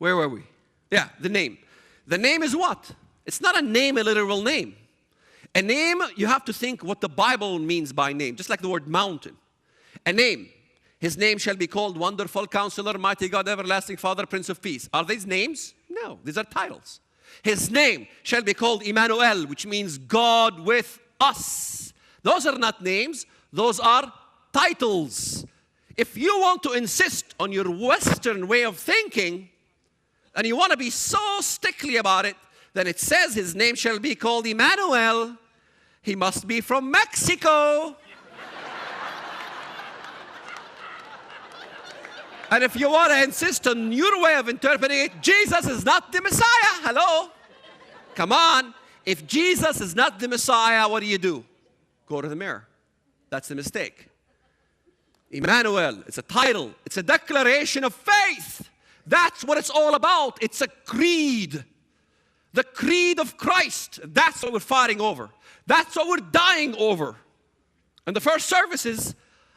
Where were we? Yeah, the name. The name is what? It's not a name, a literal name. A name, you have to think what the Bible means by name, just like the word mountain. A name. His name shall be called Wonderful Counselor, Mighty God, Everlasting Father, Prince of Peace. Are these names? No, these are titles. His name shall be called Emmanuel, which means God with us. Those are not names, those are titles. If you want to insist on your Western way of thinking, and you want to be so stickly about it, then it says his name shall be called Emmanuel. He must be from Mexico. And if you want to insist on your way of interpreting it, Jesus is not the Messiah. Hello? Come on. If Jesus is not the Messiah, what do? Go to the mirror. That's the mistake. Emmanuel, it's a title. It's a declaration of faith. That's what it's all about. It's a creed. The creed of Christ. That's what we're fighting over. That's what we're dying over. In the first services,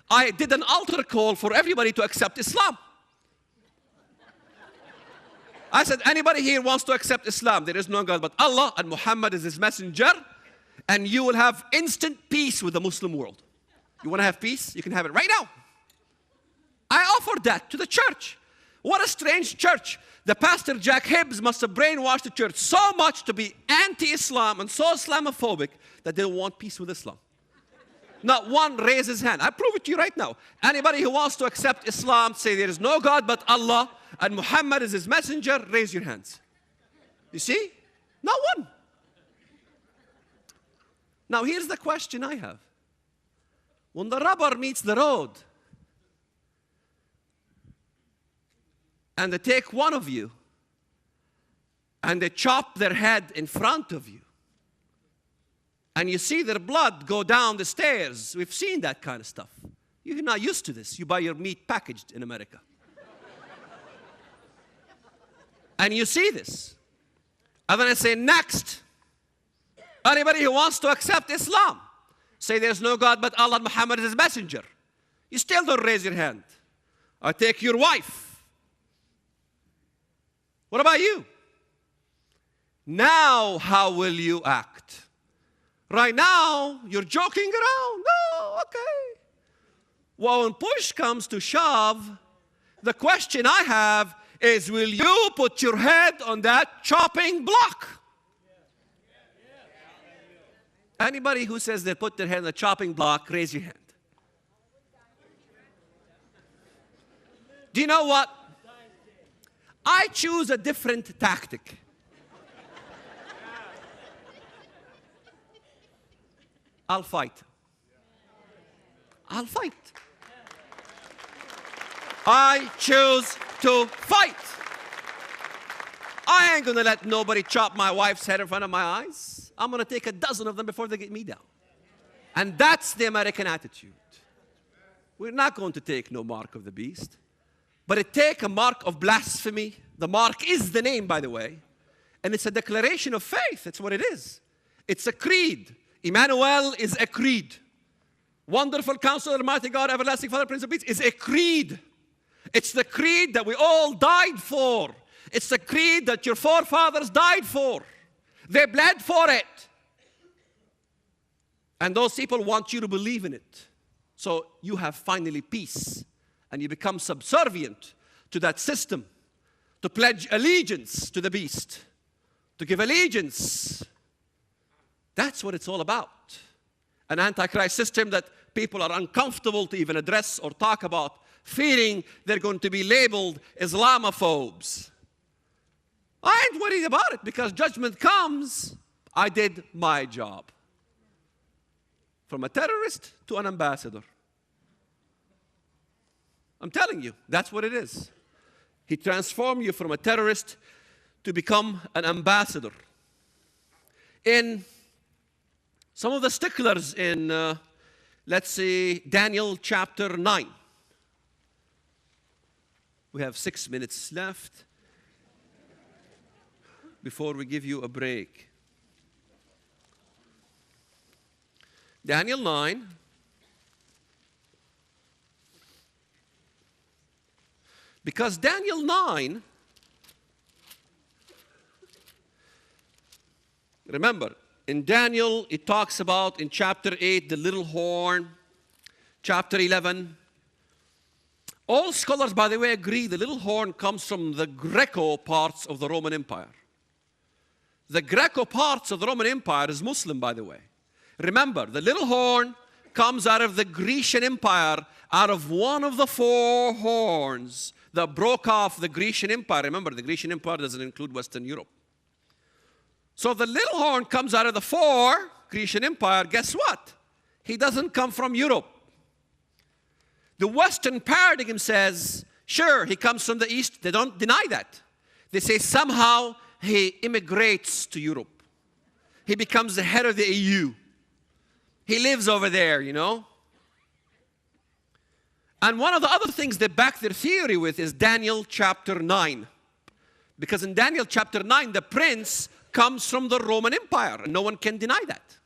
I did an altar call for everybody to accept Islam. I said, anybody here wants to accept Islam? There is no God but Allah, and Muhammad is his messenger, and you will have instant peace with the Muslim world. You want to have peace? You can have it right now. I offered that to the church. What a strange church. The pastor, Jack Hibbs, must have brainwashed the church so much to be anti-Islam and so Islamophobic that they don't want peace with Islam. Not one raised his hand. I prove it to you right now. Anybody who wants to accept Islam, say there is no God but Allah and Muhammad is his messenger, raise your hands. You see? Not one. Now here's the question I have. When the rubber meets the road, and they take one of you, and they chop their head in front of you, and you see their blood go down the stairs. We've seen that kind of stuff. You're not used to this. You buy your meat packaged in America. And you see this. And then I say, next. Anybody who wants to accept Islam, say there's no God but Allah and Muhammad is his messenger. You still don't raise your hand. I take your wife. What about you? Now, how will you act? Right now, you're joking around. No, okay. Well, when push comes to shove, the question I have is, will you put your head on that chopping block? Anybody who says they put their head on the chopping block, raise your hand. Do you know what? I choose a different tactic. I'll fight. I'll fight. I choose to fight. I ain't gonna let nobody chop my wife's head in front of my eyes. I'm gonna take a dozen of them before they get me down. And that's the American attitude. We're not going to take no mark of the beast, but it take a mark of blasphemy. The mark is the name, by the way, and it's a declaration of faith. That's what it is. It's a creed. Emmanuel is a creed. Wonderful Counselor, Mighty God, Everlasting Father, Prince of Peace is a creed. It's the creed that we all died for. It's the creed that your forefathers died for. They bled for it. And those people want you to believe in it. So you have finally peace. And you become subservient to that system. To pledge allegiance to the beast. To give allegiance. That's what it's all about. An Antichrist system that people are uncomfortable to even address or talk about, fearing they're going to be labeled Islamophobes. I ain't worried about it because judgment comes. I did my job. From a terrorist to an ambassador. I'm telling you, that's what it is. He transformed you from a terrorist to become an ambassador. In some of the sticklers in, let's see, Daniel chapter 9. We have 6 minutes left before we give you a break. Daniel 9. Because Daniel 9 Remember, in Daniel, it talks about, in chapter 8, the little horn. Chapter 11. All scholars, by the way, agree the little horn comes from the Greco parts of the Roman Empire. The Greco parts of the Roman Empire is Muslim, by the way. Remember, the little horn comes out of the Grecian Empire, out of one of the 4 horns that broke off the Grecian Empire. Remember, the Grecian Empire doesn't include Western Europe. So the little horn comes out of the 4 Grecian Empire. Guess what? He doesn't come from Europe. The Western paradigm says, sure, he comes from the East. They don't deny that. They say somehow he immigrates to Europe. He becomes the head of the EU. He lives over there, you know. And one of the other things they back their theory with is Daniel chapter 9. Because in Daniel chapter 9, the prince comes from the Roman Empire. And no one can deny that.